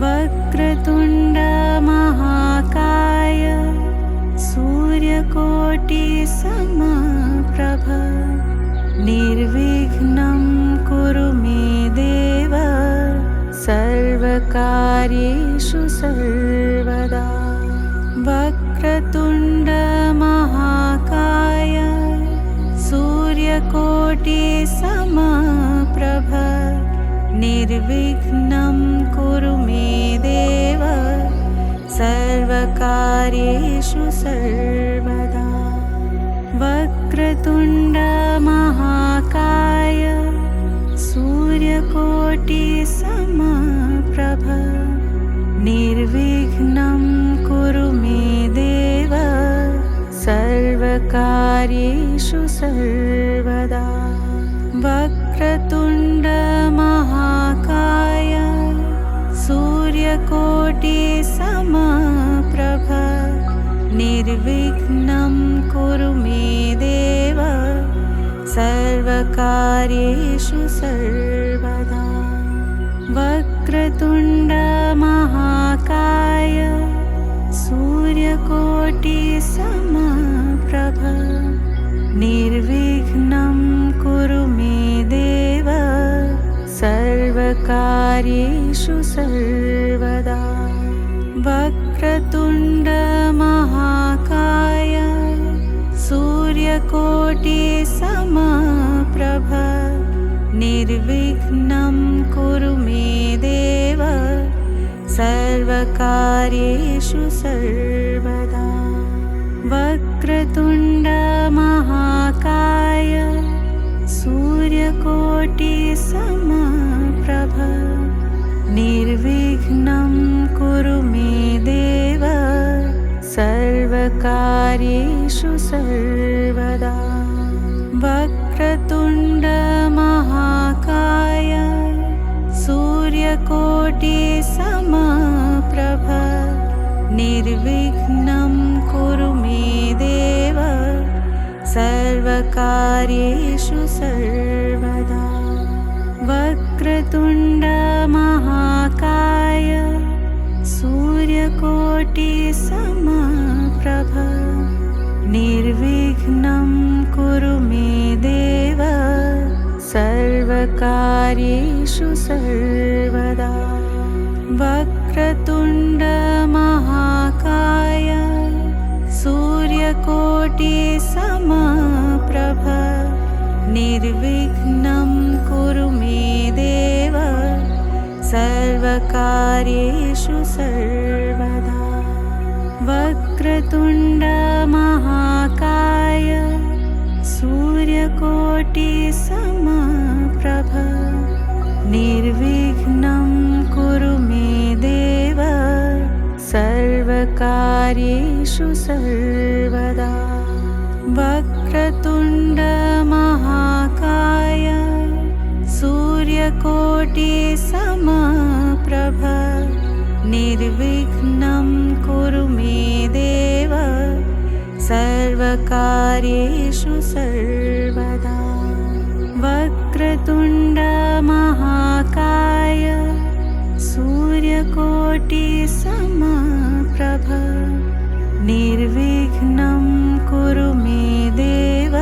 वक्रतुण्ड महाकाय सूर्यकोटिसमप्रभ निर्विघ्नं कुरु मे देव सर्वकार्येषु सर्वदा। वक्रतुण्ड महाकाय सूर्यकोटिसमप्रभ निर्विघ्नं कुरु मे देव सर्वकार्येषु सर्वदा। वक्रतुण्ड महाकाय सूर्यकोटिसमप्रभ निर्विघ्नं कुरु मे देव सर्वकार्येषु सर्वदा। वक्रतुण्ड महाकाय सूर्यकोटिसमप्रभ निर्विघ्नं कुरु मे देव सर्वकार्येषु सर्वदा। वक्रतुण्ड महाकाय सूर्यकोटिसमप्रभ निर्विघ्नं कुरु मे देव सर्वकार्येषु सर्वदा। वक्रतुण्ड महाकाय सूर्यकोटिसमप्रभ निर्विघ्नं कुरु मे देव सर्वकार्येषु सर्वदा। वक्रतुण्ड महाकाय सूर्यकोटिसमप्रभ निर्विघ्नं कुरु मे देव सर्वकार्येषु सर्वदा। वक्रतुण्ड महाकाय सूर्यकोटिसमप्रभ निर्विघ्नं कुरु मे देव सर्वकार्येषु सर्वदा। वक्रतुण्ड महाकाय सूर्यकोटिसमप्रभ निर्विघ्नं कुरु मे देव सर्वकार्येषु सर्वदा। वक्रतुण्ड महाकाय सूर्यकोटिसमप्रभ निर्विघ्नं कुरु मे देव सर्वकार्येषु सर्वदा। वक्रतुण्ड महाकाय सूर्यकोटिसमप्रभ निर्विघ्नं कुरु मे देव सर्वकार्येषु सर्वदा। वक्रतुण्ड महाकाय सूर्यकोटिसमप्रभ निर्विघ्नं कुरु मे देव सर्वकार्येषु सर्वदा। वक्रतुण्ड महाकाय सूर्यकोटिसमप्रभ निर्विघ्नं कुरु मे देव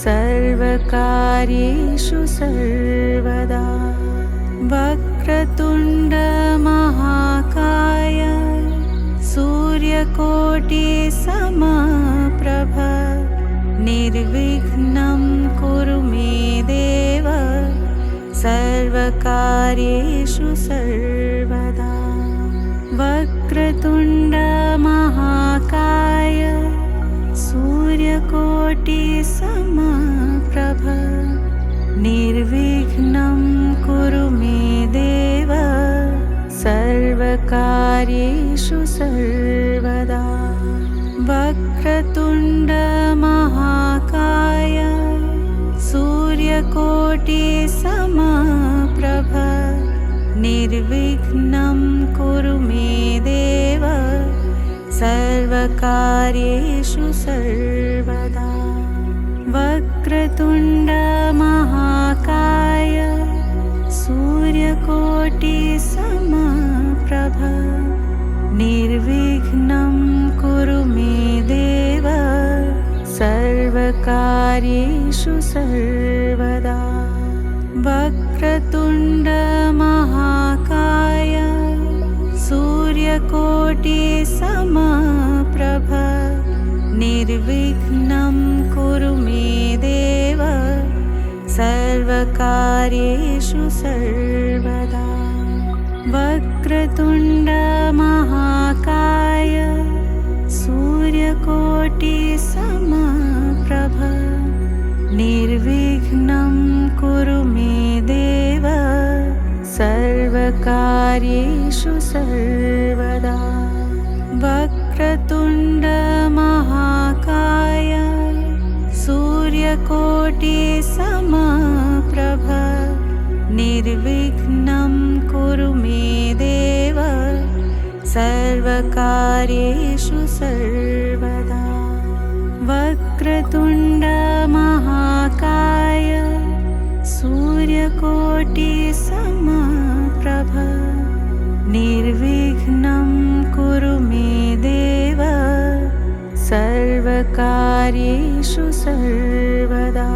सर्वकार्येषु सर्वदा। वक्रतुण्ड महाकाय सूर्यकोटिसमप्रभ निर्विघ्नं कुरु मे देव सर्वकार्येषु सर्वदा। वक्रतुण्ड महाकाय सूर्यकोटिसमप्रभ निर्विघ्नं कुरु मे देव सर्वकार्येषु सर्वदा। वक्रतुण्ड महाकाय सूर्यकोटिसमप्रभ निर्विघ्नं कुरु मे देव सर्वकार्येषु सर्वदा। वक्रतुण्ड महाकाय सूर्यकोटिसमप्रभ समप्रभ निर्विघ्नं कुरु मे देव सर्वकार्येषु सर्वदा वक्रतुण्ड महाकाय सूर्यकोटिसमप्रभ निर्विघ्नं कुरु मे देव सर्वकार्येषु सर्वदा वक्रतुण्ड महाकाय सूर्यकोटिसमप्रभ निर्विघ्नं कुरु मे देव सर्वकार्येषु सर्वदा वक्रतुण्ड महाकाय सूर्यकोटिसमप्रभ निर्विघ्नं कुरु मे देव सर्वकार्येषु सर्वदा वक्रतुण्ड महाकाय सूर्यकोटिसमप्रभ निर्विघ्नं कुरु मे देव सर्वकार्येषु सर्वदा।